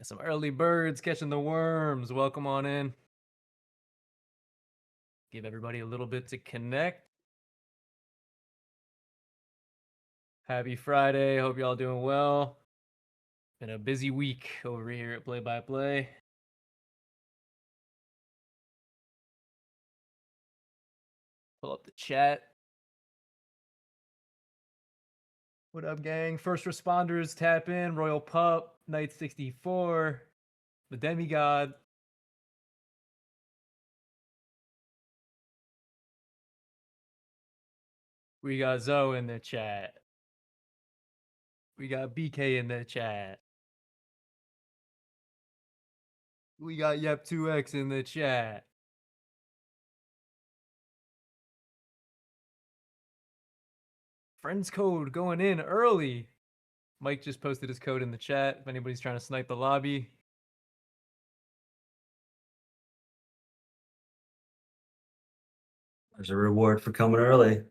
Some early birds catching the worms. Welcome on in. Give everybody a little bit to connect. Happy Friday. Hope y'all doing well. Been a busy week over here at Play by Play. Pull up the chat. What up, gang? First responders, tap in. Royal Pup, Knight 64, the Demigod. We got Zoe in the chat. We got BK in the chat. We got Yep2X in the chat. Friends code going in early. Mike just posted his code in the chat if anybody's trying to snipe the lobby. There's a reward for coming early.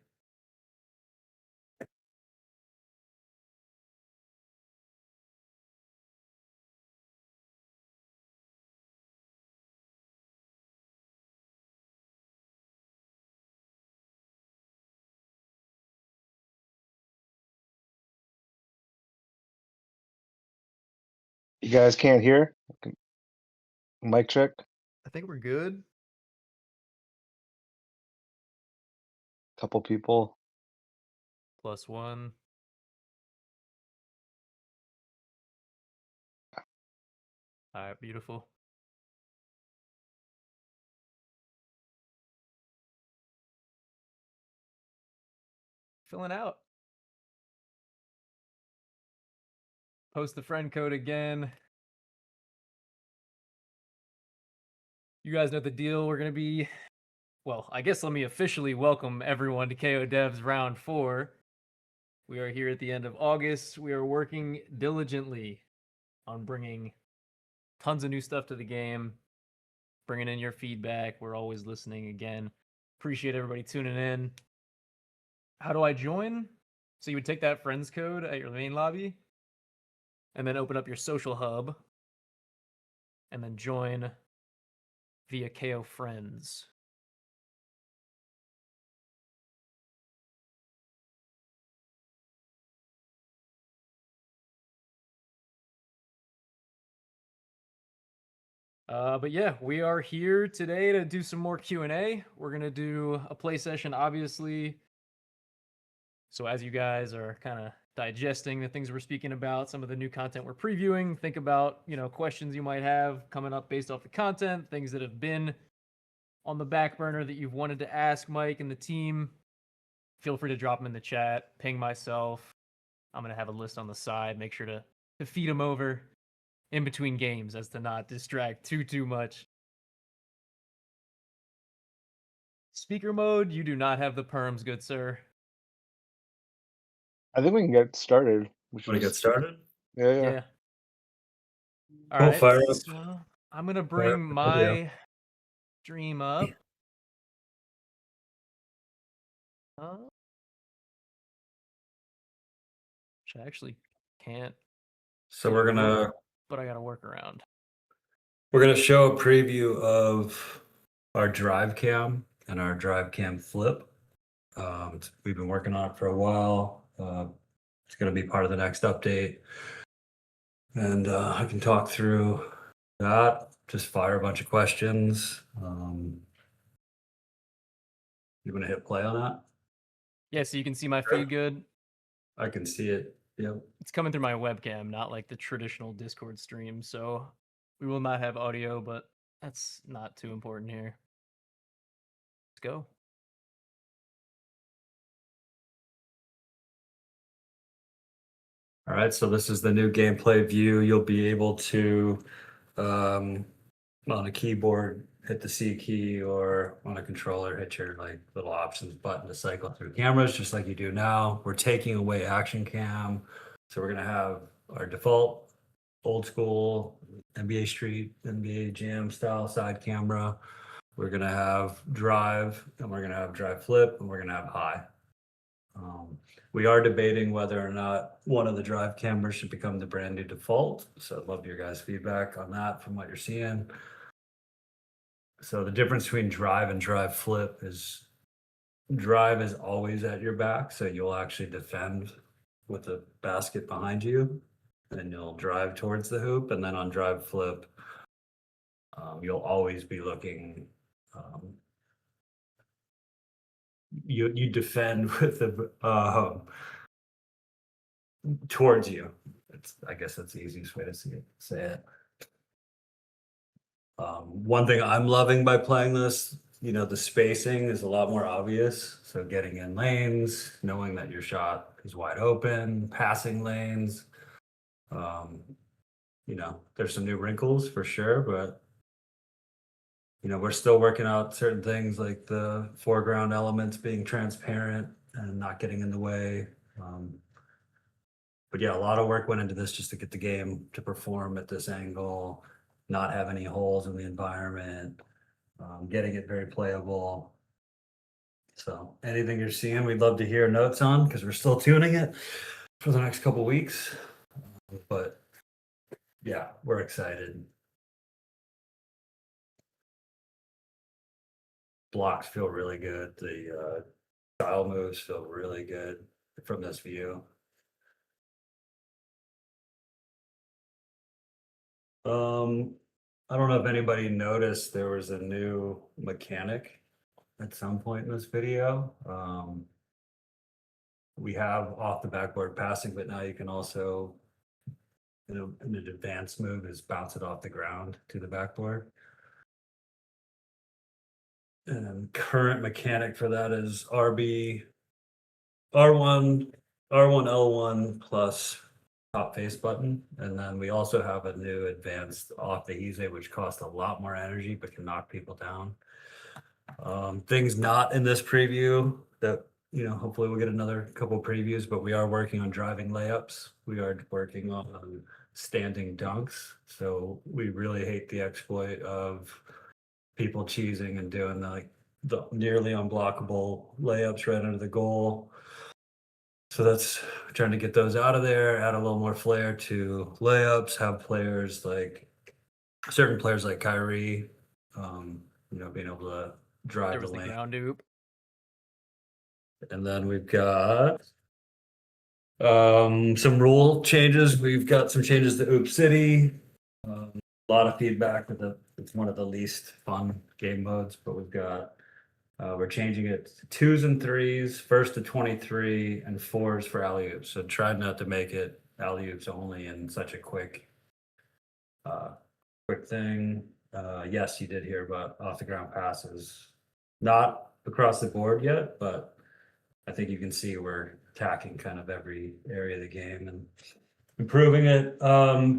You guys can't hear? Mic check. I think we're good. Couple people. +1. All right, beautiful. Filling out. Post the friend code again. You guys know the deal. We're going to be, well, I guess let me officially welcome everyone to KO Devs Round 4. We are here at the end of August. We are working diligently on bringing tons of new stuff to the game, bringing in your feedback. We're always listening again. Appreciate everybody tuning in. How do I join? So you would take that friends code at your main lobby and then open up your social hub and then join via KO Friends. But yeah, we are here today to do some more Q&A. We're going to do a play session, obviously. So as you guys are kind of digesting the things we're speaking about, some of the new content we're previewing, think about, questions you might have coming up based off the content, things that have been on the back burner that you've wanted to ask Mike and the team. Feel free to drop them in the chat, ping myself. I'm going to have a list on the side. Make sure to feed them over in between games as to not distract too much. Speaker mode, you do not have the perms, good sir. I think we can get started. Want to get started? Yeah. All Cool, right, fire up. so I'm going to Fire up bring the video. my stream up. Which I actually can't. So we're gonna But I got a workaround. show a preview of our drive cam and our drive cam flip. We've been working on it for a while. It's gonna be part of the next update, and I can talk through that. Just fire a bunch of questions. You want to hit play on that? Yeah, so you can see my feed good. I can see it. Yep. It's coming through my webcam, not like the traditional Discord stream. So we will not have audio, but that's not too important here. Let's go. All right, so this is the new gameplay view. You'll be able to, on a keyboard, hit the C key, or on a controller, hit your little options button to cycle through cameras, just like you do now. We're taking away action cam, so we're gonna have our default old school NBA Street, NBA Jam style side camera. We're gonna have drive, and we're gonna have drive flip, and we're gonna have high. We are debating whether or not one of the drive cameras should become the brand new default. So I'd love your guys' feedback on that from what you're seeing. So the difference between drive and drive flip is drive is always at your back. So you'll actually defend with the basket behind you and you'll drive towards the hoop. And then on drive flip, you'll always be looking, you defend with the towards you. I guess that's the easiest way to say it. One thing I'm loving by playing this, the spacing is a lot more obvious. So getting in lanes, knowing that your shot is wide open, passing lanes. There's some new wrinkles for sure, but we're still working out certain things like the foreground elements being transparent and not getting in the way. But yeah, a lot of work went into this just to get the game to perform at this angle, not have any holes in the environment, getting it very playable. So anything you're seeing, we'd love to hear notes on because we're still tuning it for the next couple weeks. But yeah, we're excited. Blocks feel really good. The style moves feel really good from this view. I don't know if anybody noticed there was a new mechanic at some point in this video. We have off the backboard passing, but now you can also, an advanced move is bounce it off the ground to the backboard. And current mechanic for that is R1, L1 plus top face button. And then we also have a new advanced off the Hize, which costs a lot more energy, but can knock people down. Things not in this preview that, hopefully we'll get another couple previews, but we are working on driving layups. We are working on standing dunks. So we really hate the exploit of people cheesing and doing the nearly unblockable layups right under the goal. So that's trying to get those out of there, add a little more flair to layups, have players certain players like Kyrie, being able to drive There the was the lane. ground hoop. And then we've got some rule changes. We've got some changes to Oop City. A lot of feedback with it's one of the least fun game modes, but we're changing it to 2s and 3s, first to 23, and 4s for alley-oops. So try not to make it alley-oops only in such a quick thing. Yes, you did hear about off the ground passes. Not across the board yet, but I think you can see we're attacking kind of every area of the game and improving it.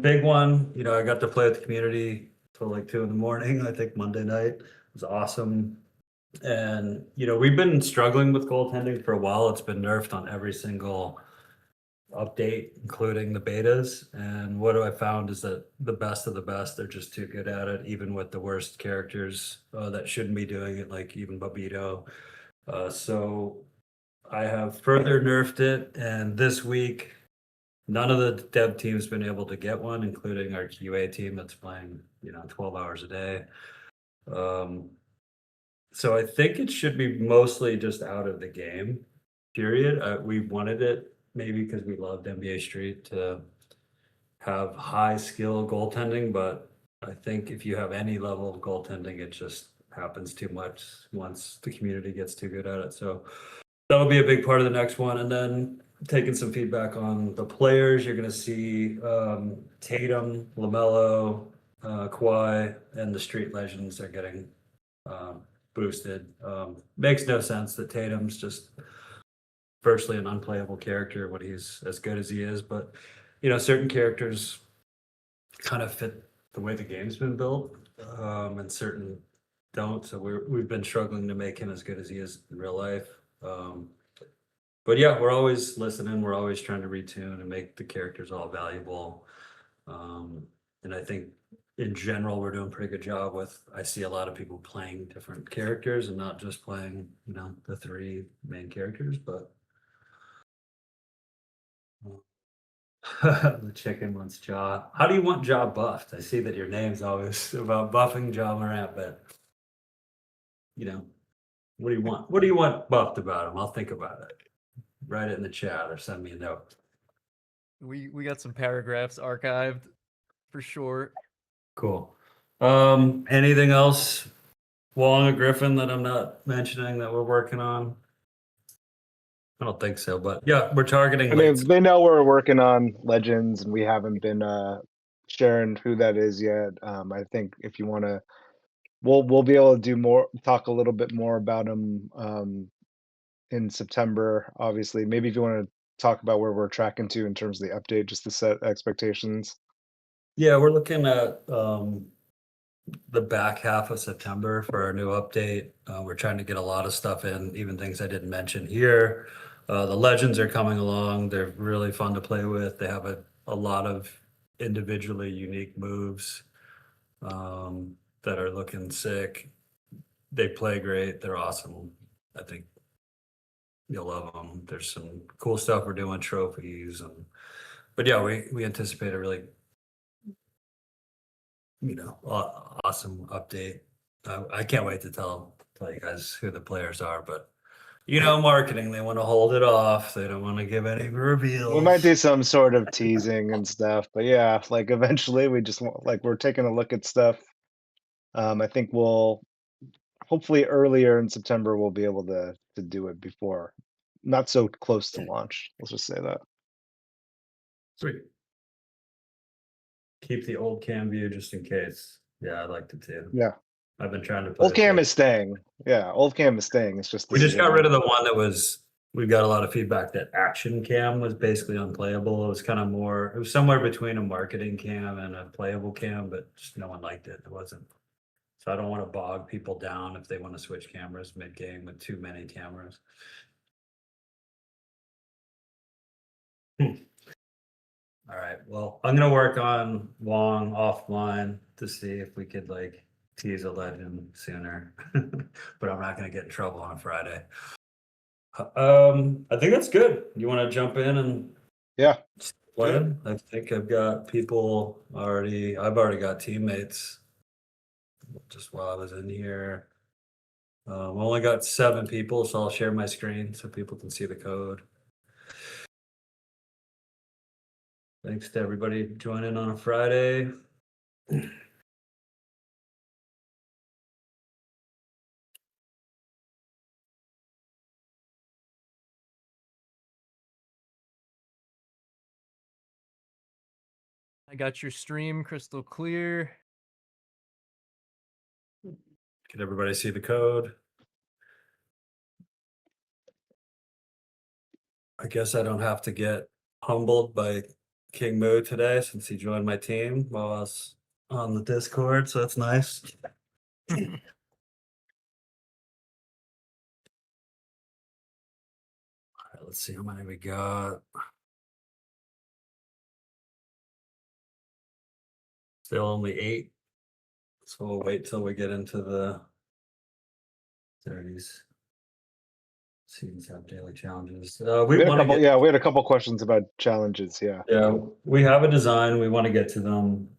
Big one, I got to play with the community till like 2 a.m, I think Monday night. It was awesome. And, we've been struggling with goaltending for a while. It's been nerfed on every single update, including the betas. And what I found is that the best of the best, they're just too good at it, even with the worst characters that shouldn't be doing it, like even Babito. So I have further nerfed it. And this week, none of the dev team's been able to get one, including our QA team that's playing, 12 hours a day. So I think it should be mostly just out of the game, period. We wanted it maybe because we loved NBA Street to have high skill goaltending, but I think if you have any level of goaltending, it just happens too much once the community gets too good at it. So that'll be a big part of the next one. And then taking some feedback on the players, you're going to see Tatum, LaMelo, Kawhi, and the Street Legends are getting boosted. Makes no sense that Tatum's just virtually an unplayable character when he's as good as he is, but certain characters kind of fit the way the game's been built, and certain don't. So we've been struggling to make him as good as he is in real life. But yeah, we're always listening. We're always trying to retune and make the characters all valuable. And I think in general, we're doing a pretty good job I see a lot of people playing different characters and not just playing, the 3 main characters, but The chicken wants Jaw. How do you want Jaw buffed? I see that your name's always about buffing Jaw Morant, but you know, what do you want? What do you want buffed about him? I'll think about it. Write it in the chat or send me a note. We got some paragraphs archived for sure. Cool. Anything else, Wong or Griffin, that I'm not mentioning that we're working on? I don't think so, but yeah, we're targeting. I mean, they know we're working on Legends, and we haven't been sharing who that is yet. I think if you want to, we'll be able to do more, talk a little bit more about them in September. Obviously, maybe if you want to talk about where we're tracking to in terms of the update, just to set expectations. Yeah, we're looking at the back half of September for our new update. We're trying to get a lot of stuff in, even things I didn't mention here. The Legends are coming along. They're really fun to play with. They have a lot of individually unique moves that are looking sick. They play great. They're awesome. I think you'll love them. There's some cool stuff we're doing, trophies, but yeah, we anticipate a really awesome update. I can't wait to tell you guys who the players are, but marketing, they want to hold it off. They don't want to give any reveals. We might do some sort of teasing and stuff, but yeah, like eventually we just want, like, we're taking a look at stuff. I think we'll hopefully earlier in September we'll be able to do it before, not so close to launch. Let's just say that. Sweet. Keep the old cam view just in case. Yeah, I liked it too. Yeah. I've been trying to put Old cam is staying. Yeah, old cam is staying. It's just we just got rid of the one that was. We got a lot of feedback that action cam was basically unplayable. It was kind of more. It was somewhere between a marketing cam and a playable cam, but just no one liked it. It wasn't. So I don't want to bog people down if they want to switch cameras mid game with too many cameras. All right. Well, I'm gonna work on Wong offline to see if we could tease a Legend sooner, but I'm not gonna get in trouble on a Friday. I think that's good. You want to jump in and Yeah. play? I think I've got people already. I've already got teammates. Just while I was in here, I only got 7 people, so I'll share my screen so people can see the code. Thanks to everybody joining on a Friday. I got your stream crystal clear. Can everybody see the code? I guess I don't have to get humbled by King Moo today since he joined my team while I was on the Discord, so that's nice. All right, let's see how many we got. Still only 8. So we'll wait till we get into the 30s. Seems have daily challenges. We had a couple questions about challenges. Yeah. Yeah, we have a design. We want to get to them.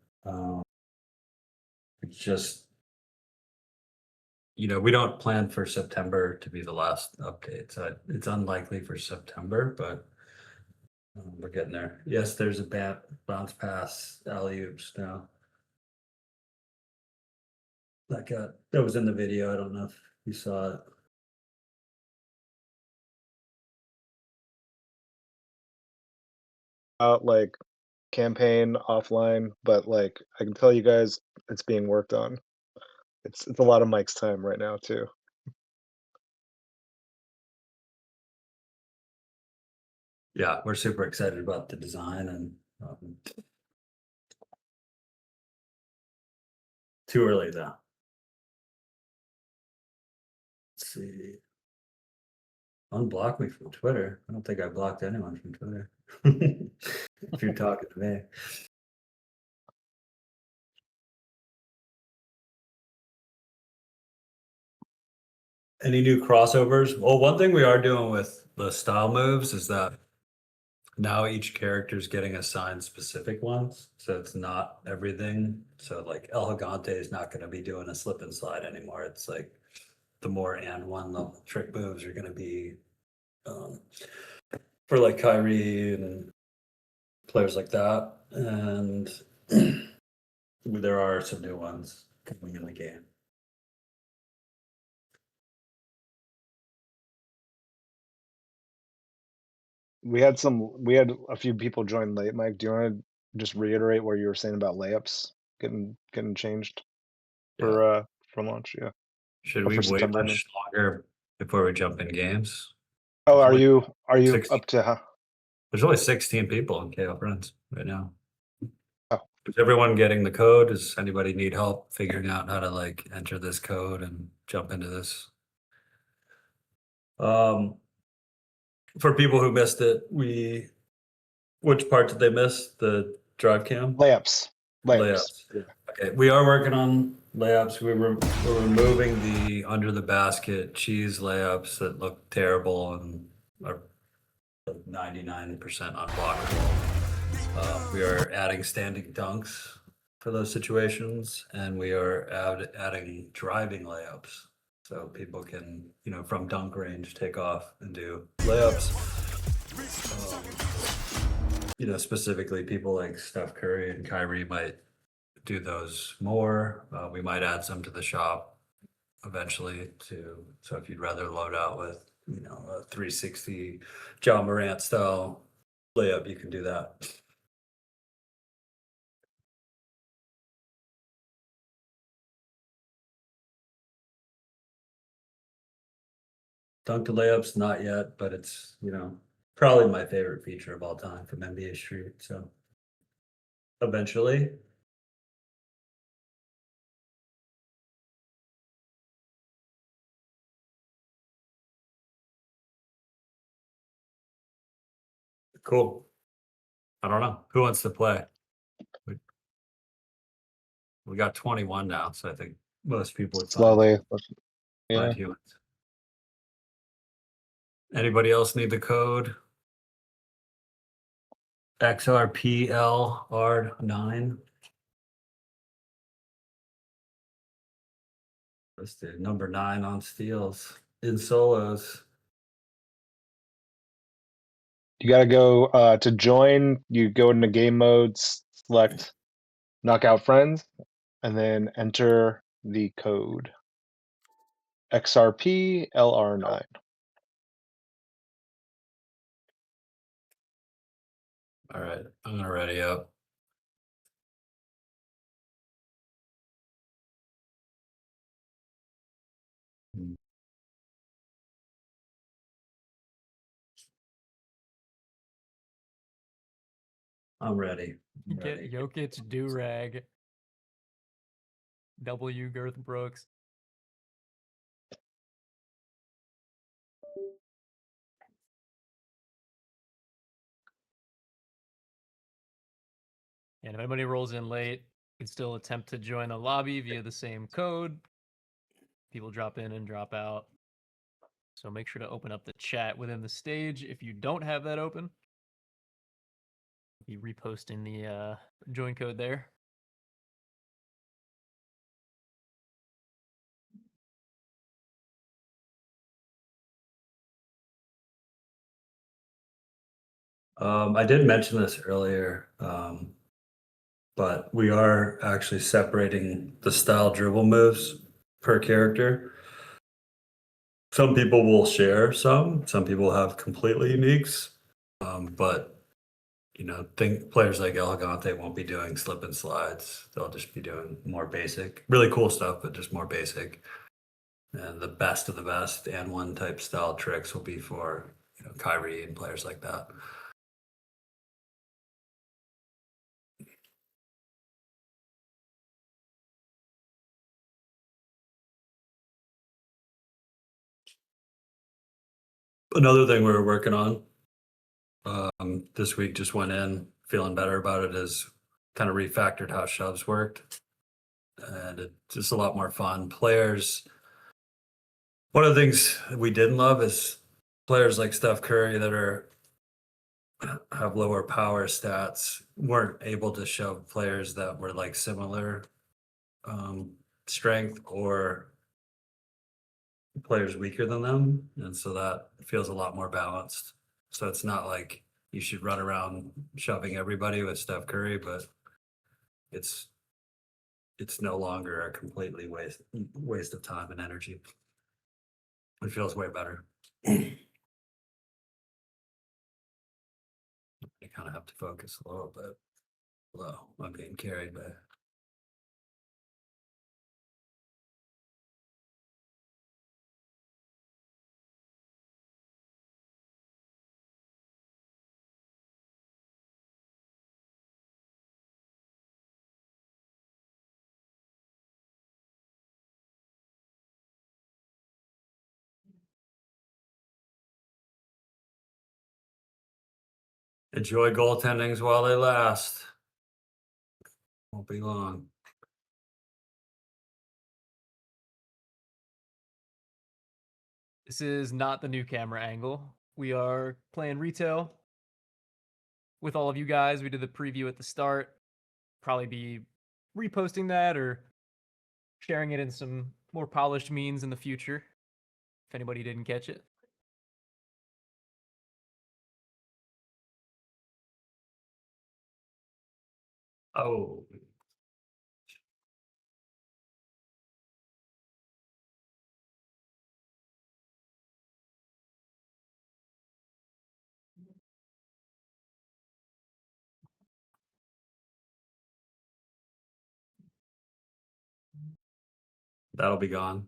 It's just, we don't plan for September to be the last update. So it's unlikely for September, but we're getting there. Yes, there's a bounce pass alley-oops now. That was in the video. I don't know if you saw it. Like campaign offline, but I can tell you guys it's being worked on. It's a lot of Mike's time right now too. Yeah, we're super excited about the design and too early though. Let's see. Unblock me from Twitter. I don't think I blocked anyone from Twitter. If you're talking to me. Any new crossovers? Well, one thing we are doing with the style moves is that now each character is getting assigned specific ones, so it's not everything. So like El Gigante is not going to be doing a slip and slide anymore. It's like the more and one level trick moves are going to be for like Kyrie and players like that. And there are some new ones coming in the game. We had a few people join late, Mike. Do you want to just reiterate what you were saying about layups getting changed for launch? Yeah. Should Or we for wait September, I mean. much longer before we jump in games? Oh, There's are only you 16 up to huh? There's only 16 people in KO Friends right now. Oh. Is everyone getting the code? Does anybody need help figuring out how to like enter this code and jump into this? For people who missed it, which part did they miss? The drive cam? Layups. Layups. Yeah. Okay, we are working on layups. We're removing the under the basket cheese layups that look terrible and are 99% unblockable. We are adding standing dunks for those situations, and we are adding driving layups. So people can, from dunk range, take off and do layups. Specifically people like Steph Curry and Kyrie might do those more. We might add some to the shop eventually too. So if you'd rather load out with, a 360 John Morant style layup, you can do that. Dunk to layups, not yet, but it's, probably my favorite feature of all time from NBA Street. So eventually. Cool. I don't know. Who wants to play? We got 21 now, so I think most people are fine. Slowly. Yeah. Glad humans. Anybody else need the code? XRPLR9. Let's do number 9 on steals in solos. You gotta go to join, you go into game modes, select knockout friends, and then enter the code. XRP LR9. All right, I'm gonna ready up. I'm ready. Get Jokic do-rag. W Girth Brooks. And if anybody rolls in late, you can still attempt to join the lobby via the same code. People drop in and drop out. So make sure to open up the chat within the stage if you don't have that open. Be reposting the join code there. I did mention this earlier, but we are actually separating the style dribble moves per character. Some people will share some people have completely uniques, but think players like El Gigante won't be doing slip and slides. They'll just be doing more basic, really cool stuff, but just more basic. And the best of the best and one type style tricks will be for Kyrie and players like that. Another thing we were working on this week, just went in feeling better about it, is kind of refactored how shoves worked, and it's just a lot more fun. Players, one of the things we didn't love is players like Steph Curry that are have lower power stats weren't able to shove players that were like similar strength or players weaker than them, and so that feels a lot more balanced. So it's not like you should run around shoving everybody with Steph Curry, but it's no longer a completely waste of time and energy. It feels way better. You kind of have to focus a little bit. Well, I'm being carried by. Enjoy goaltendings while they last. Won't be long. This is not the new camera angle. We are playing retail with all of you guys. We did the preview at the start. Probably be reposting that or sharing it in some more polished means in the future if anybody didn't catch it. Oh, that'll be gone.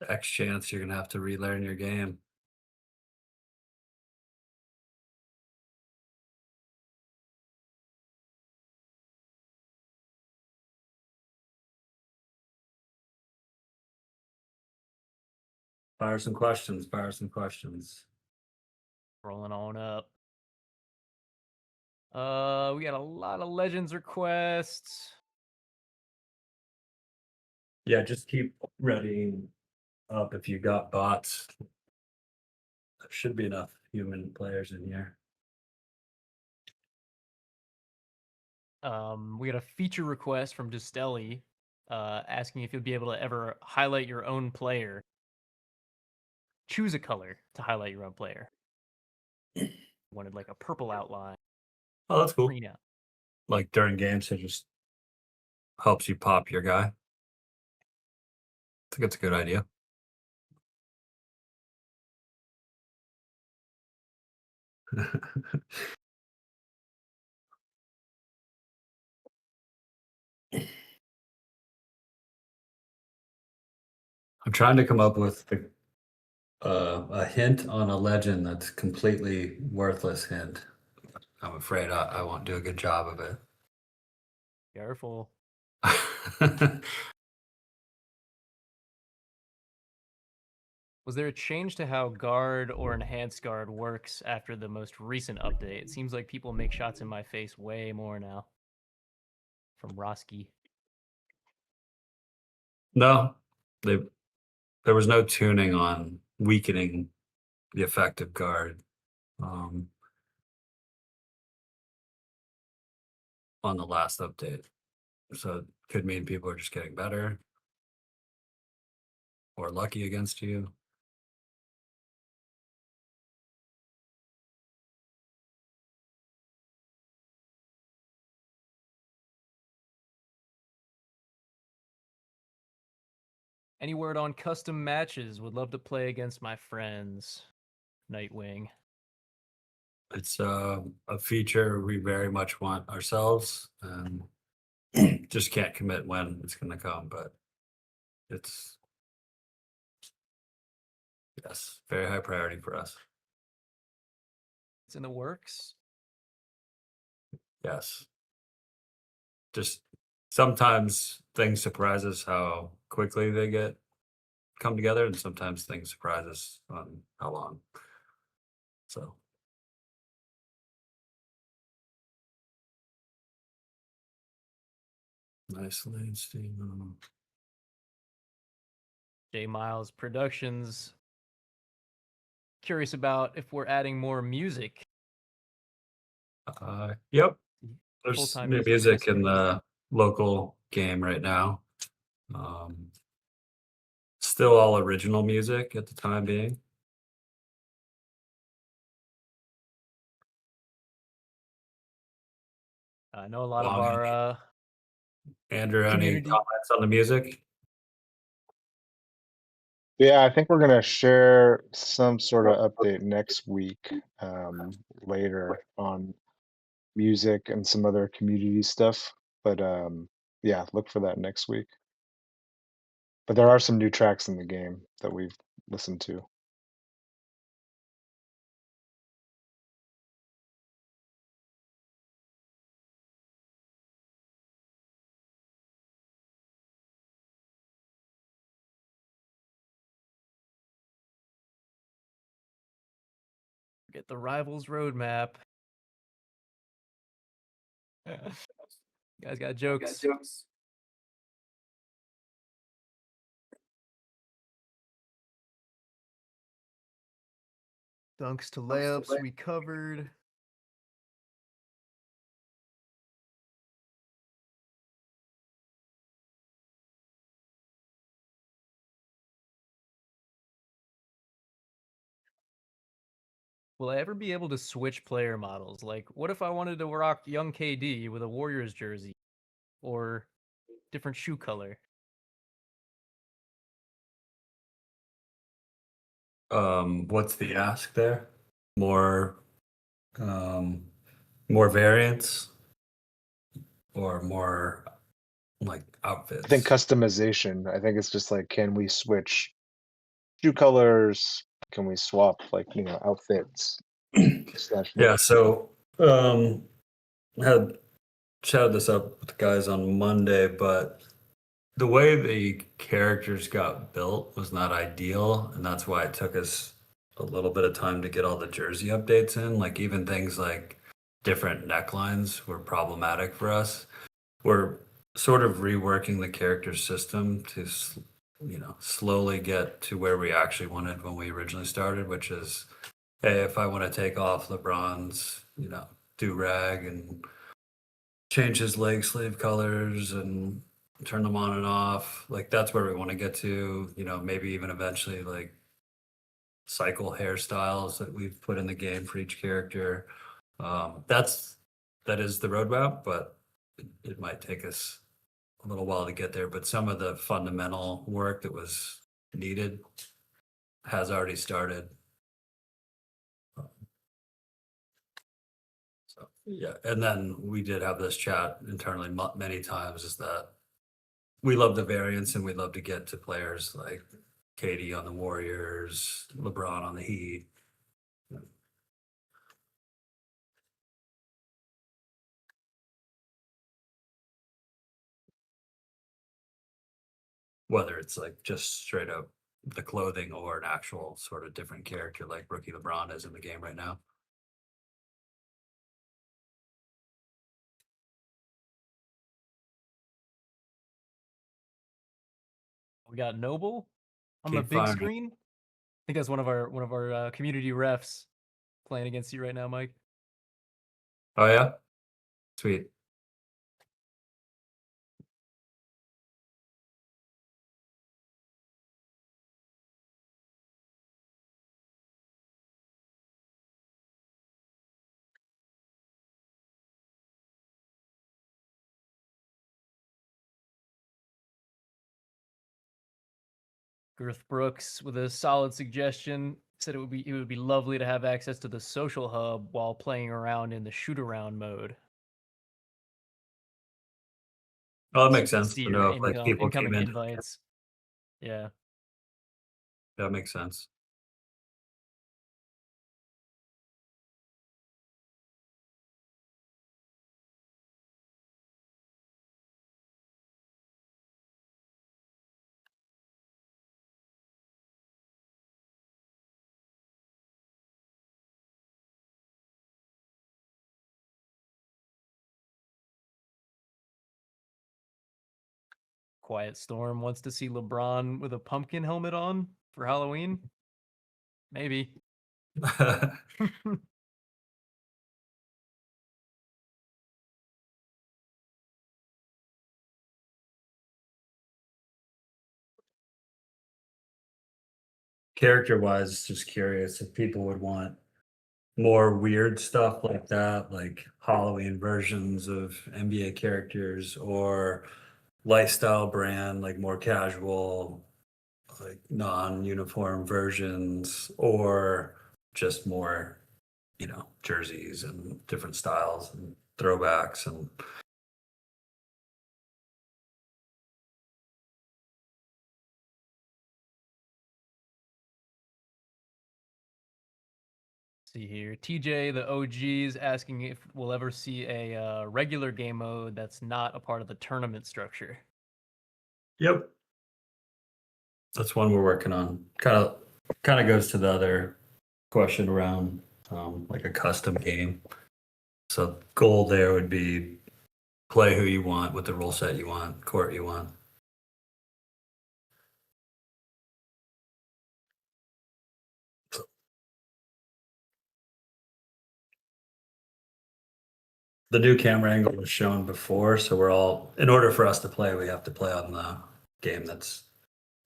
X chance you're gonna have to relearn your game. Fire some questions. Fire some questions. Rolling on up. We got a lot of Legends requests. Yeah, just keep readying up if you got bots. There should be enough human players in here. We got a feature request from Distelli, asking if you'll be able to ever highlight your own player. Choose a color to highlight your own player. Wanted like a purple outline, Oh, that's cool. green out. Like during games, it just helps you pop your guy. I think it's a good idea. I'm trying to come up with a hint on a legend that's completely worthless hint. I'm afraid I won't do a good job of it. Careful. Was there a change to how guard or enhanced guard works after the most recent update? It seems like people make shots in my face way more now. From Roski. No, there was no tuning on weakening the effective guard on the last update. So it could mean people are just getting better or lucky against you. Any word on custom matches? Would love to play against my friends. Nightwing. It's a feature we very much want ourselves, and just can't commit when it's going to come, but it's, yes, very high priority for us. It's in the works. Yes. Just sometimes things surprise us how quickly they come together, and sometimes things surprise us on how long. So nice Lane Steam. J Miles Productions. Curious about if we're adding more music. Yep. There's Full-time new music music in customers. the local game right now. Still all original music at the time being. I know a lot of Long our Andrew, any community. comments on the music? Yeah, I think we're gonna share some sort of update next week, later on music and some other community stuff. But yeah, look for that next week. But there are some new tracks in the game that we've listened to. Get the Rivals roadmap. You guys got jokes. Dunks to layups we covered. Will I ever be able to switch player models? Like, what if I wanted to rock young KD with a Warriors jersey or different shoe color? What's the ask there? More more variants or more like outfits? I think customization. I think it's just like, can we switch shoe colors? Can we swap outfits? Slash Yeah, so had chatted this up with the guys on Monday, but the way the characters got built was not ideal, and that's why it took us a little bit of time to get all the jersey updates in. Like even things like different necklines were problematic for us. We're sort of reworking the character system to slowly get to where we actually wanted when we originally started, which is, hey, if I want to take off LeBron's do rag and change his leg sleeve colors and turn them on and off, like that's where we want to get to. Maybe even eventually like cycle hairstyles that we've put in the game for each character. That is the roadmap, but it might take us a little while to get there. But some of the fundamental work that was needed has already started. So yeah, and then we did have this chat internally many times, is that we love the variance and we love to get to players like KD on the Warriors, LeBron on the Heat. Whether it's like just straight up the clothing or an actual sort of different character like rookie LeBron is in the game right now. We got Noble on the Keep big finding- screen. I think that's one of our community refs playing against you right now, Mike. Oh yeah, sweet. Girth Brooks with a solid suggestion said it would be lovely to have access to the social hub while playing around in the shoot around mode. Oh, that So makes you can sense see to your know if like people came incoming in. invites. Yeah. That makes sense. Quiet Storm wants to see LeBron with a pumpkin helmet on for Halloween. Maybe. Character wise, just curious if people would want more weird stuff like that, like Halloween versions of NBA characters, or lifestyle brand, like more casual, like non-uniform versions, or just more, jerseys and different styles and throwbacks and See here, TJ, the OG, is asking if we'll ever see a regular game mode that's not a part of the tournament structure. Yep. That's one we're working on. Kind of goes to the other question around like a custom game. So goal there would be play who you want with the rule set you want, court you want. The new camera angle was shown before, so we're all, in order for us to play, we have to play on the game that's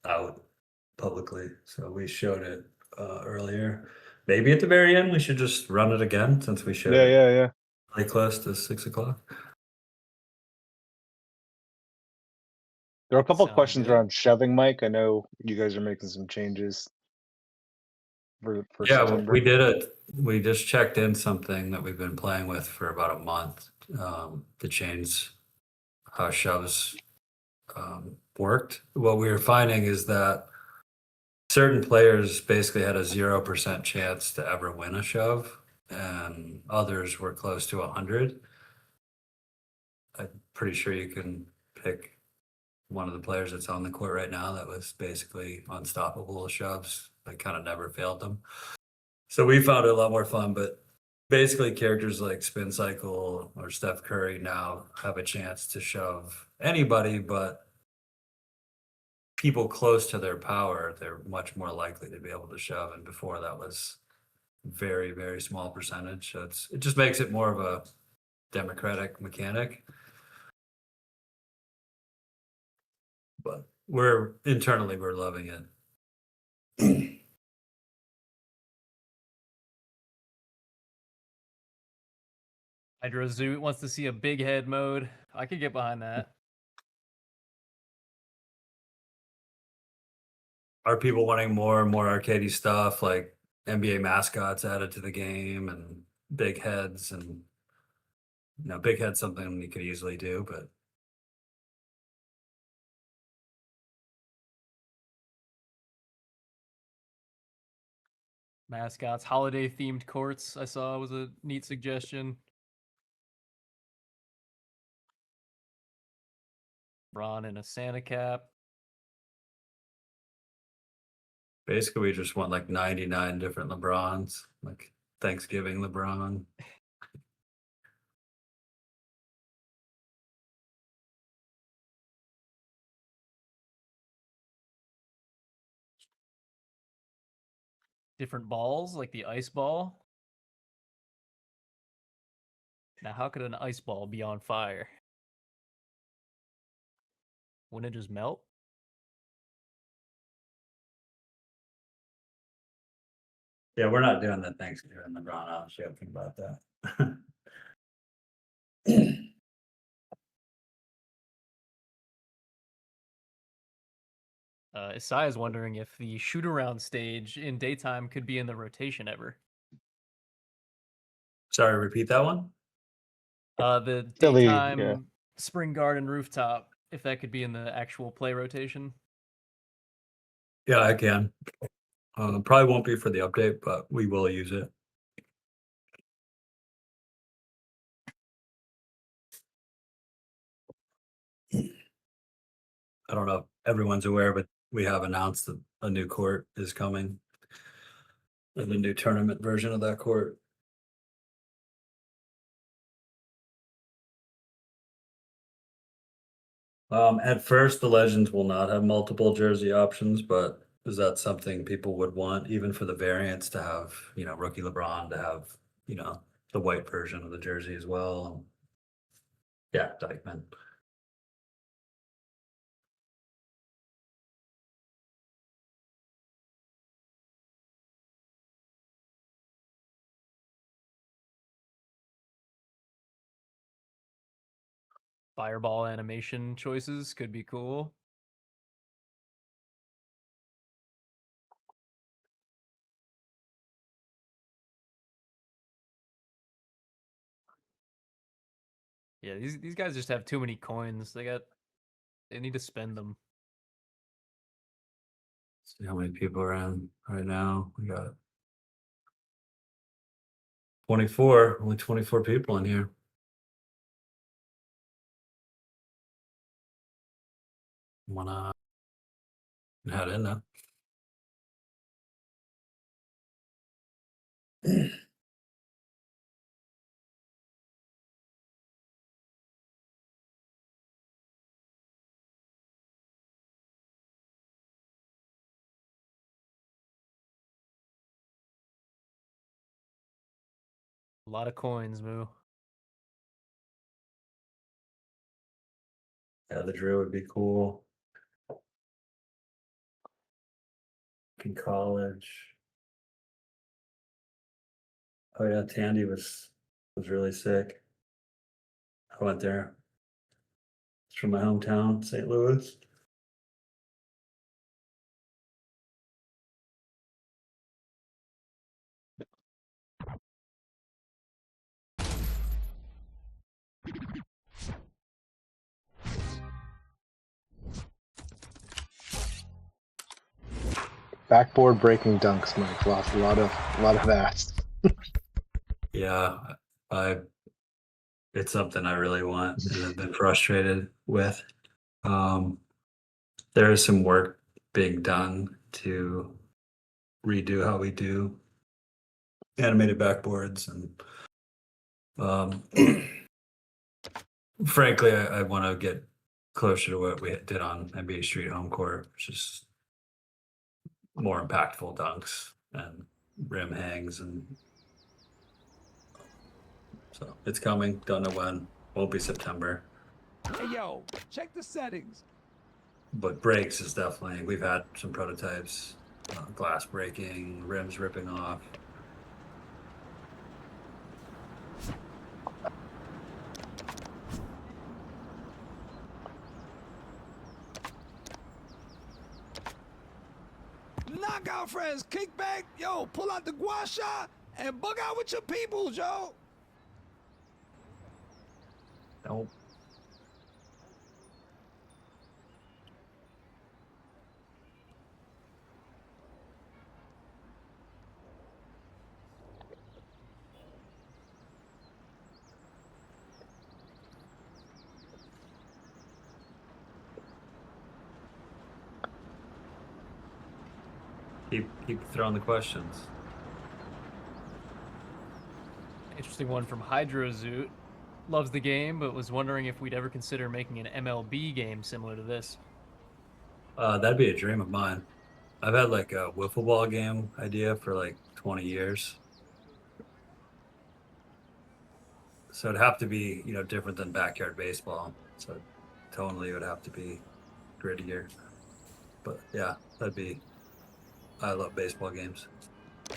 out publicly. So we showed it earlier. Maybe at the very end we should just run it again since we showed it Yeah. really close to 6:00. There are a couple of Sounds questions good. around shoving, Mike. I know you guys are making some changes for Yeah, September. we did it. We just checked in something that we've been playing with for about a month to change how shoves worked. What we were finding is that certain players basically had a 0% chance to ever win a shove, and others were close to 100. I'm pretty sure you can pick one of the players that's on the court right now that was basically unstoppable with shoves. I kind of never failed them. So we found it a lot more fun, but basically characters like Spin Cycle or Steph Curry now have a chance to shove anybody, but people close to their power, they're much more likely to be able to shove. And before that was very, very small percentage. So it just makes it more of a democratic mechanic. But we're loving it. Hydro Zoot wants to see a big head mode. I could get behind that. Are people wanting more and more arcadey stuff like NBA mascots added to the game and big heads? And big head's something you could easily do, but Mascots, holiday themed courts, I saw was a neat suggestion. Ron in a Santa cap. basically we just want like 99 different LeBrons, like Thanksgiving LeBron. Different balls, like the ice ball. Now, how could an ice ball be on fire? Wouldn't it just melt? Yeah, we're not doing the Thanksgiving LeBron. I was joking about that. Isai is wondering if the shoot around stage in daytime could be in the rotation ever. Sorry, repeat that one. The Philly, daytime yeah. Spring Garden rooftop, if that could be in the actual play rotation. Yeah, I can. Probably won't be for the update, but we will use it. I don't know if everyone's aware, but we have announced that a new court is coming. And a new tournament version of that court. At first, the Legends will not have multiple jersey options, but is that something people would want, even for the variants, to have, rookie LeBron to have, the white version of the jersey as well? Yeah, Dykeman. Fireball animation choices could be cool. Yeah, these guys just have too many coins. They need to spend them. See how many people are in right now. We got 24, only 24 people in here. Wanna head in now? A lot of coins, Moo. Yeah, the Drew would be cool. In college. Oh yeah, Tandy was really sick. I went there. It's from my hometown, St. Louis. Backboard breaking dunks, Mike. Lost a lot of ass. Yeah, it's something I really want and have been frustrated with. There is some work being done to redo how we do animated backboards, and frankly, I want to get closer to what we did on NBA Street Home Court, which is more impactful dunks and rim hangs, and so it's coming. Don't know when. Won't be September. Hey, yo, check the settings. But breaks is definitely, we've had some prototypes, glass breaking, rims ripping off. Knockout friends, kick back, yo, pull out the guasha and bug out with your peoples, yo. Nope. Keep throwing the questions. Interesting one from Hydrozoot. Loves the game, but was wondering if we'd ever consider making an MLB game similar to this. That'd be a dream of mine. I've had like a wiffle ball game idea for like 20 years. So it'd have to be, different than backyard baseball. So tonally it would have to be grittier. But yeah, I love baseball games. I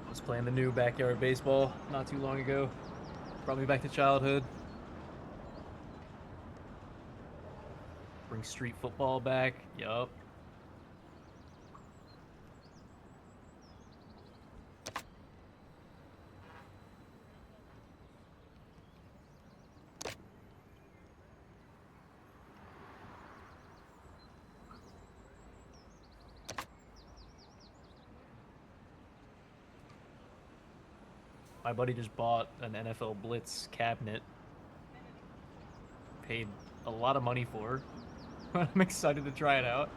was playing the new backyard baseball not too long ago. Brought me back to childhood. Bring street football back. Yup. My buddy just bought an NFL Blitz cabinet. Paid a lot of money for. I'm excited to try it out.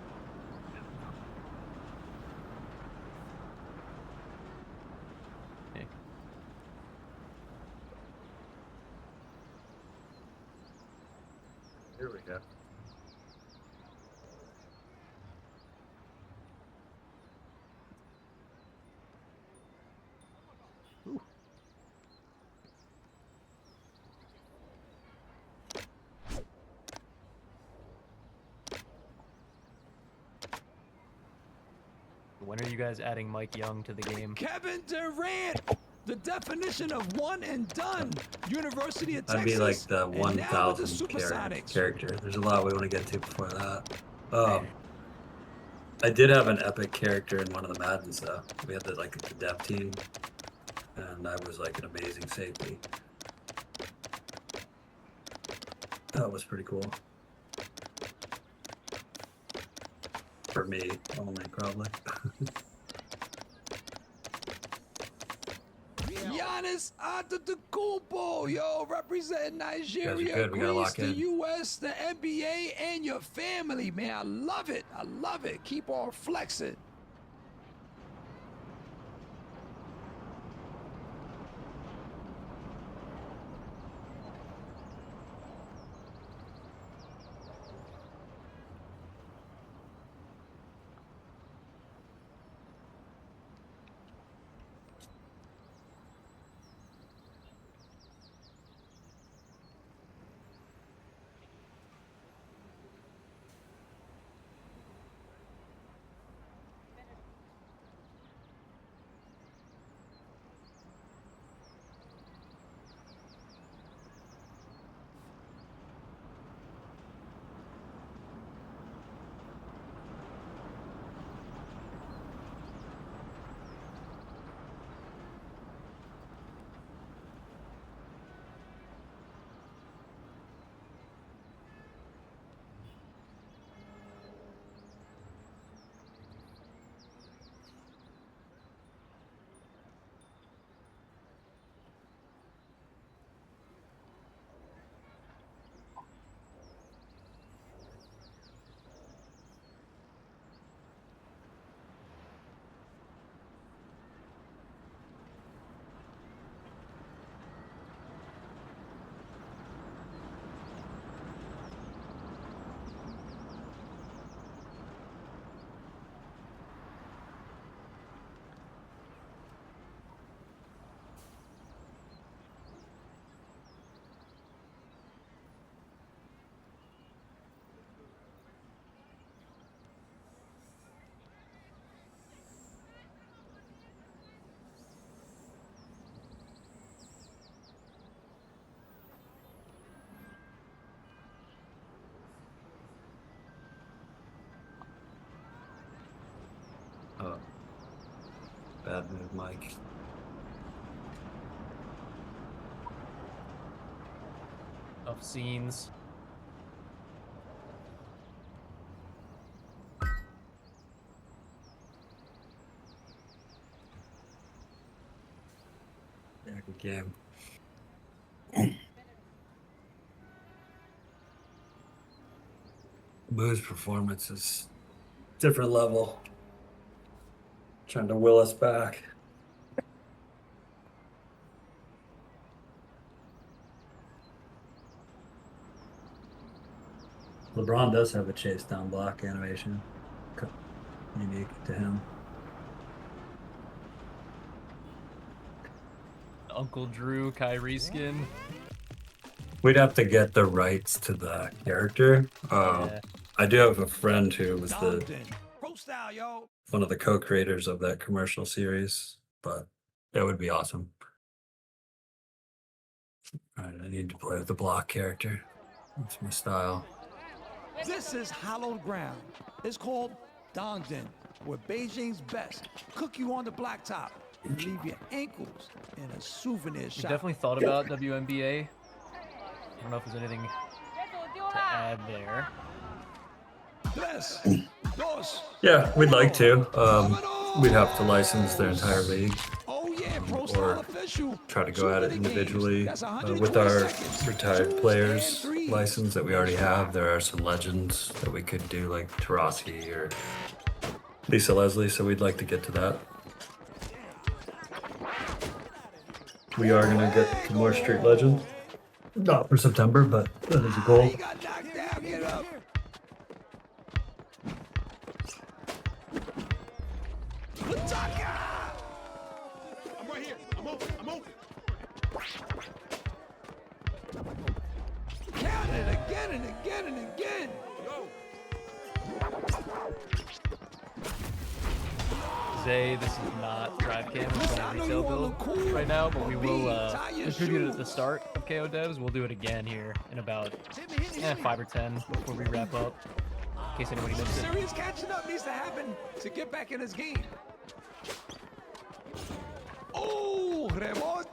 Here we go. When are you guys adding Mike Young to the game? Kevin Durant, the definition of one and done. University of That'd Texas. be like the and now with the 1,000 Supersonics. character. There's a lot we want to get to before that. I did have an epic character in one of the Maddens though. We had the dev team, and I was like an amazing safety. That was pretty cool. For me, only probably. Giannis Antetokounmpo, yo, representing Nigeria, good. We gotta Greece, lock the in. U.S., the NBA, and your family, man. I love it. I love it. Keep on flexing. Oh, bad move, Mike. Of scenes. Yeah, good game. Boo's performance is different level. Trying to will us back. LeBron does have a chase down block animation. Unique to him. Uncle Drew, Kyrie skin. We'd have to get the rights to the character. Yeah. I do have a friend who was the Dongdon. Pro style, yo. one of the co-creators of that commercial series, but that would be awesome. All right, I need to play with the block character. That's my style. This is hallowed ground. It's called Dongdon, where Beijing's best cook you on the blacktop and leave your ankles in a souvenir We shop. definitely thought about WNBA. I don't know if there's anything to add there. Tres, dos. Yeah, we'd like to. We'd have to license their entire league, Oh yeah, pro or style official. try to go at it Super League games. individually. That's With 120 our seconds. retired Twos players and threes. license that we already have, there are some legends that we could do, like Tarasi or Lisa Leslie, so we'd like to get to that. We are going to get more Street Legends. Not for September, but that is a goal. He got knocked down. Get up. Pataka! I'm right here. I'm open. I'm open. Count it again and again and again. Zay, this is not drive cam, it's on retail build right now, but we will distribute it at the start of KO Devs. We'll do it again here in about 5 or 10 before we wrap up, in case anybody missed it. Serious catching up needs to happen to get back in this game. Oh, rebote!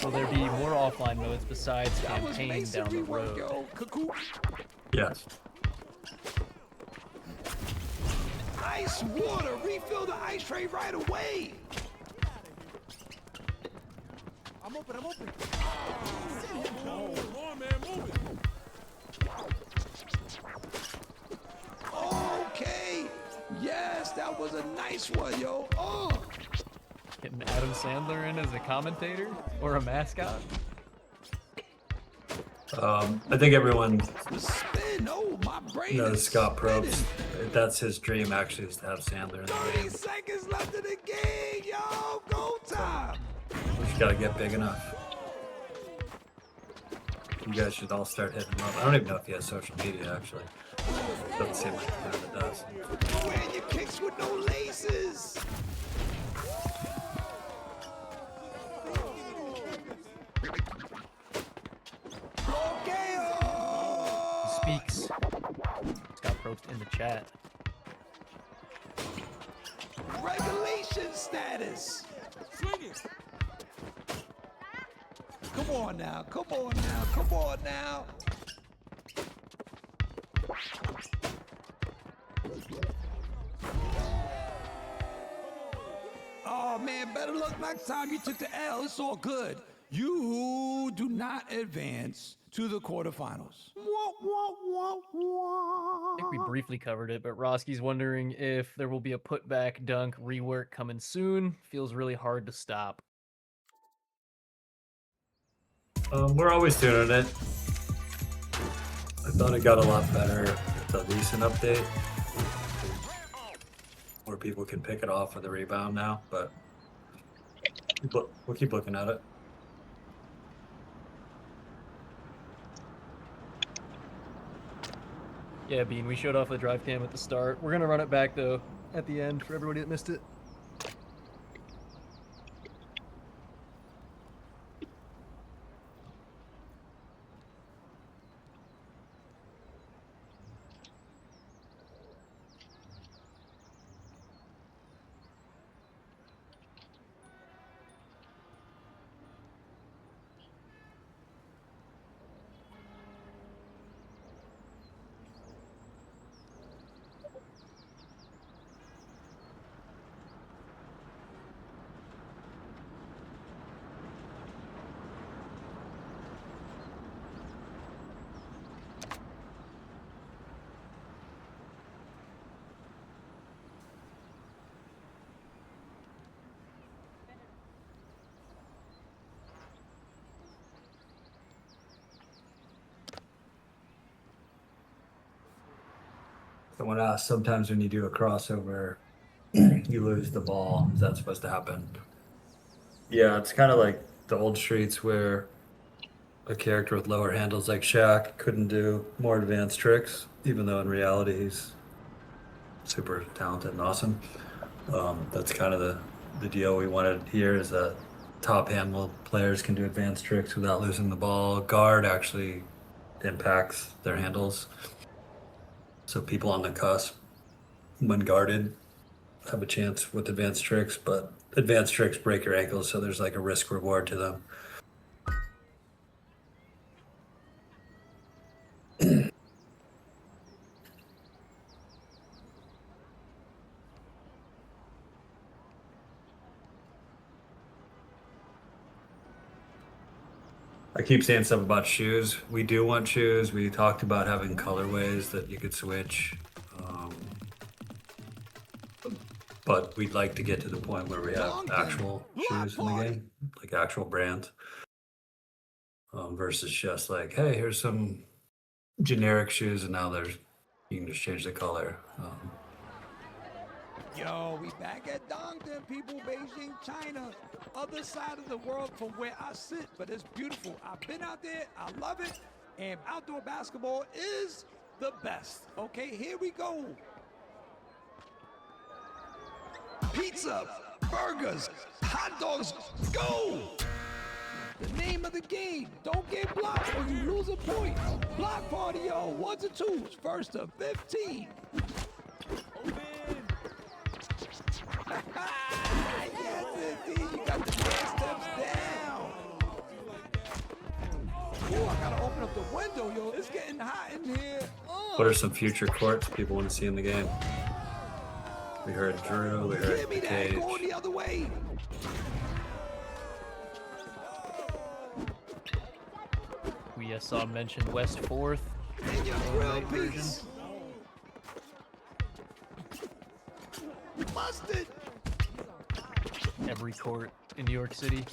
Will there be more offline modes besides That was campaign down the masonry work, road? yo. Cuckoo. Yes. Ice water. Refill the ice tray right away. I'm open. I'm open. Move on, man. Move it. Okay. Yes, that was a nice one, yo. Oh. Getting Adam Sandler in as a commentator or a mascot? I think everyone The spin. Oh, my brain knows is Scott Probst. spinning. That's his dream, actually, is to have Sandler in the 30 game. seconds left in the game, yo. Go time. We just gotta get big enough. You guys should all start hitting him up. I don't even know if he has social media, actually. Doesn't seem like the guy that does. Wearing your kicks with no laces. Okay. Oh. Speaks. Scott Probst in the chat. Regulation status. Swing it. Come on now. Come on now. Come on now. Oh man, better luck next time. You took the L. It's all good. You do not advance to the quarterfinals. Wah, wah, wah, wah. I think we briefly covered it, but Roski's wondering if there will be a putback dunk rework coming soon. Feels really hard to stop. We're always doing it. I thought it got a lot better with the recent update, where people can pick it off with a rebound now, but we'll keep looking at it. Yeah, Bean, we showed off the drive cam at the start. We're going to run it back, though, at the end for everybody that missed it. Someone asked, sometimes when you do a crossover, you lose the ball. Is that supposed to happen? Yeah, it's kind of like the old streets where a character with lower handles like Shaq couldn't do more advanced tricks, even though in reality he's super talented and awesome. That's kind of the deal we wanted here, is that top handle players can do advanced tricks without losing the ball. Guard actually impacts their handles. So people on the cusp, when guarded, have a chance with advanced tricks, but advanced tricks break your ankles, so there's like a risk reward to them. I keep saying stuff about shoes. We do want shoes. We talked about having colorways that you could switch. but we'd like to get to the point where we have actual shoes in the game, like actual brands, versus just like, hey, here's some generic shoes, and now there's you can just change the color. Yo, we back at Dongtan, people, Beijing, China. Other side of the world from where I sit, but it's beautiful. I've been out there, I love it, and outdoor basketball is the best. Okay, here we go. Pizza, burgers, hot dogs, go! The name of the game, don't get blocked or you lose a point. Block party, yo, 1s and 2s, first to 15. Yes, indeed, you got the dance steps down. Ooh, I gotta open up the window, yo, it's getting hot in here. What are some future courts people want to see in the game? We heard Drew, we heard Give me that, Cage. going the other way. We saw mentioned West 4th. In your grill piece. Mustard. Every court in New York City.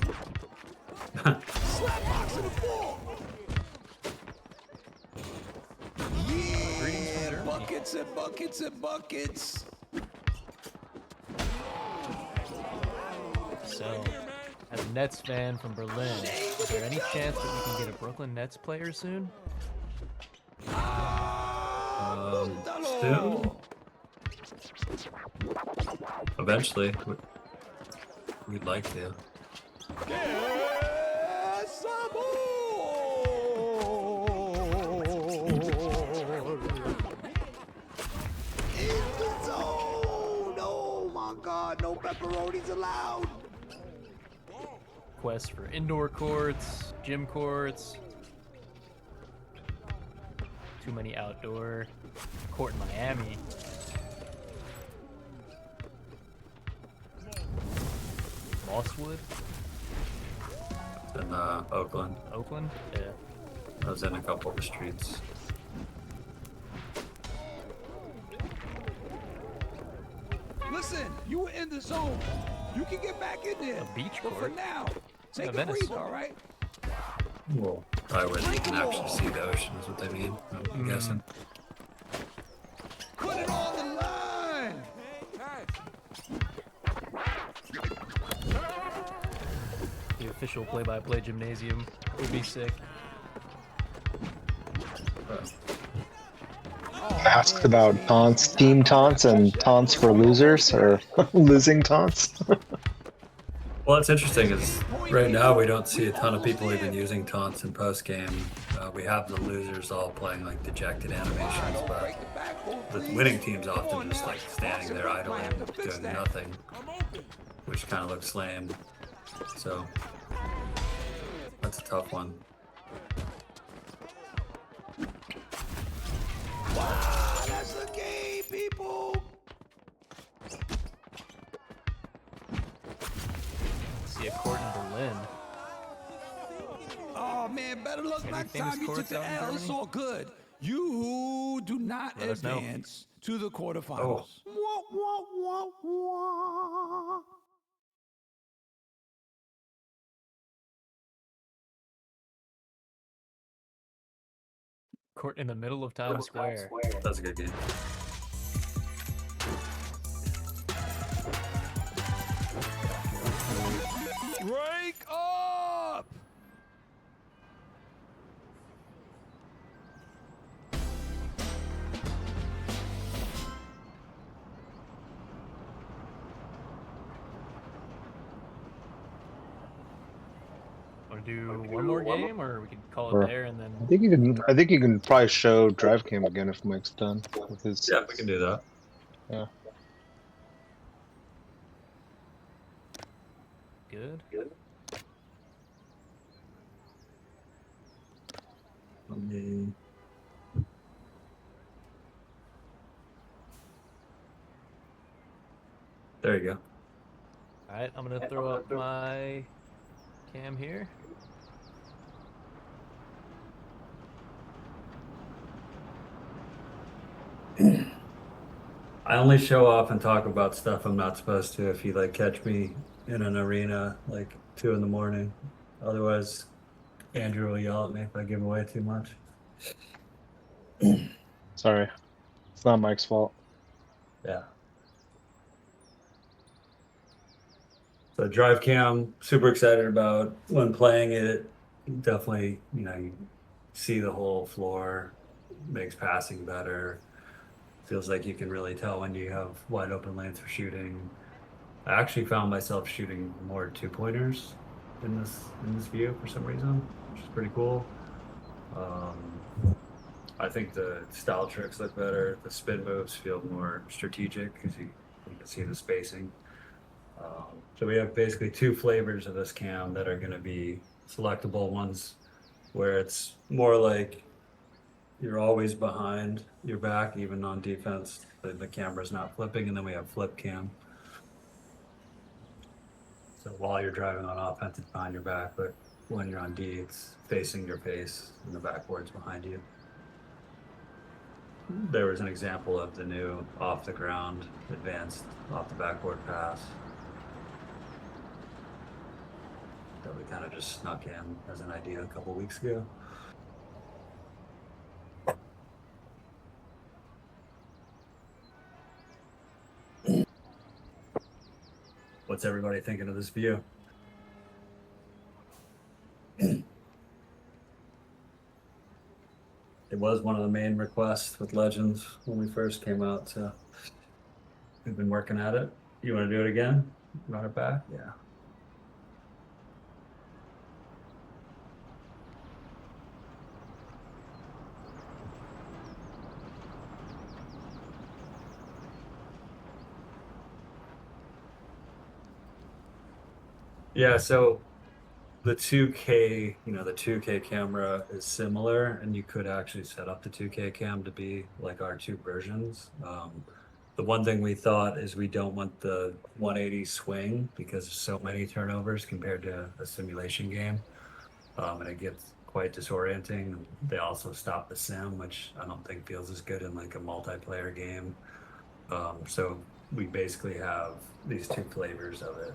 Slap box in the floor. Greetings from Yeah, Germany. buckets and buckets and buckets. So, as a Nets fan from Berlin, is there any chance that we can get a Brooklyn Nets player soon? Soon? Eventually. We'd like to. Yes, in the zone. Oh my God, no pepperonis allowed. Quest for indoor courts, gym courts. Too many outdoor. Court in Miami. Mosswood, In Oakland. Oakland. Yeah. I was in a couple of the streets. Listen, you were in the zone. You can get back in there. A beach But for court? now, take Yeah, a Venice. breather, all right? Well, I wouldn't even actually see the ocean, is what they mean. I'm guessing. Put it on the line. The official play-by-play gymnasium would be sick. Asked about taunts, team taunts, and taunts for losers or losing taunts. Well, it's interesting is right now we don't see a ton of people even using taunts in post game. We have the losers all playing like dejected animations, but the winning teams often just like standing there idling, doing nothing, which kind of looks lame. So that's a tough one. Wow, that's the game, people. See a court in Berlin. Oh man, better luck Any next famous time you took courts the out in L. It's Germany? all good. You do not Let us know. advance to the quarterfinals. Wah, wah, wah, wah. Court in the middle of Times Square. That's a good game. Break up. Want to do one more game, or we could call Or- it there and then? I think you can probably show drive cam again if Mike's done with his. Yeah, we can do that. Good. Let me- There you go. All right, I'm gonna throw up my cam here. I only show off and talk about stuff I'm not supposed to if you like catch me in an arena like 2 in the morning. Otherwise, Andrew will yell at me if I give away too much. Sorry, it's not Mike's fault. Yeah. So drive cam, super excited about when playing it. Definitely, you see the whole floor, makes passing better. Feels like you can really tell when you have wide open lanes for shooting. I actually found myself shooting more 2-pointers in this view for some reason, which is pretty cool. I think the style tricks look better. The spin moves feel more strategic because you can see the spacing. So we have basically 2 flavors of this cam that are going to be selectable ones where it's more like you're always behind your back, even on defense. The camera's not flipping, and then we have flip cam. So while you're driving on offense, it's behind your back, but when you're on D, it's facing your face and the backboard's behind you. There was an example of the new off the ground advanced off the backboard pass that we kind of just snuck in as an idea a couple weeks ago. What's everybody thinking of this view? It was one of the main requests with Legends when we first came out, so we've been working at it. You want to do it again? Run it back? Yeah. Yeah, so the 2K, the 2K camera is similar, and you could actually set up the 2K cam to be like our 2 versions. The one thing we thought is we don't want the 180 swing because there's so many turnovers compared to a simulation game, and it gets quite disorienting. They also stop the sim, which I don't think feels as good in like a multiplayer game. So we basically have these 2 flavors of it.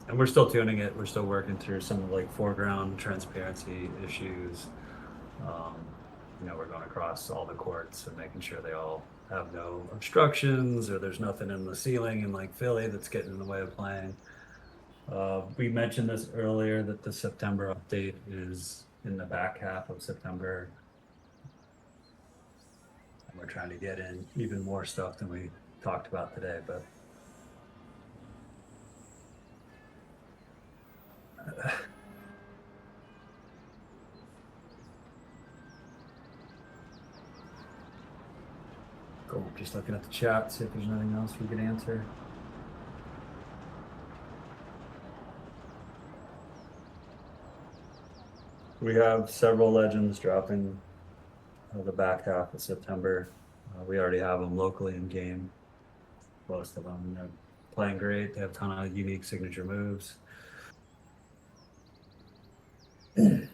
And we're still tuning it. We're still working through some of like foreground transparency issues. We're going across all the courts and making sure they all have no obstructions or there's nothing in the ceiling in like Philly that's getting in the way of playing. We mentioned this earlier that the September update is in the back half of September. And we're trying to get in even more stuff than we talked about today, but cool. Just looking at the chat, see if there's anything else we could answer. We have several Legends dropping the back half of September. We already have them locally in game. Most of them, they're playing great. They have a ton of unique signature moves. They're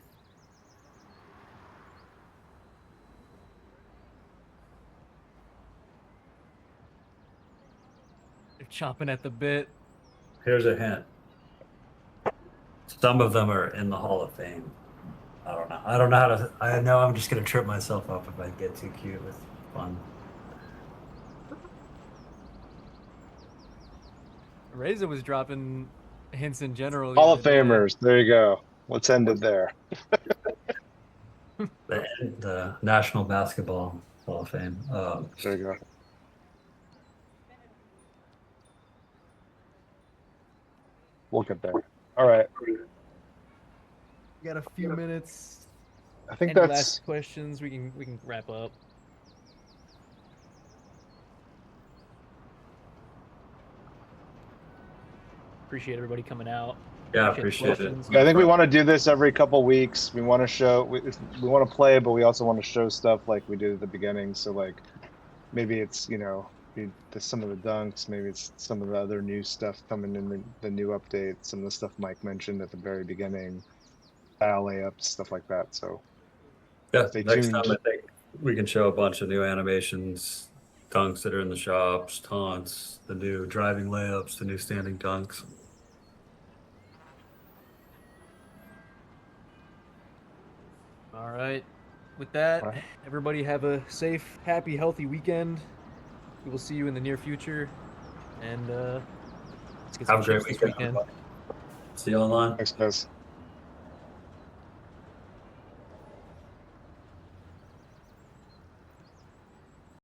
chomping at the bit. Here's a hint. Some of them are in the Hall of Fame. I don't know how to. I know I'm just gonna trip myself up if I get too cute with fun. Reza was dropping hints in general. Hall of the other day. Famers. There you go. Let's end it there. The National Basketball Hall of Fame. There you go. We'll get there. All right. We got a few minutes. I think Any that's last questions? We can wrap up. Appreciate everybody coming out. Yeah, the appreciate it. questions. I think we want to do this every couple weeks. We want to show, we want to play, but we also want to show stuff like we did at the beginning. So like, maybe it's, some of the dunks, maybe it's some of the other new stuff coming in the new update, some of the stuff Mike mentioned at the very beginning, style layups, stuff like that. So Yeah, stay next tuned. time I think we can show a bunch of new animations dunks that are in the shops, taunts, the new driving layups, the new standing dunks. All right. With that, All right. everybody have a safe, happy, healthy weekend. We will see you in the near future. And let's get some Have a great chips this weekend. weekend. everybody. See you online. Thanks, guys.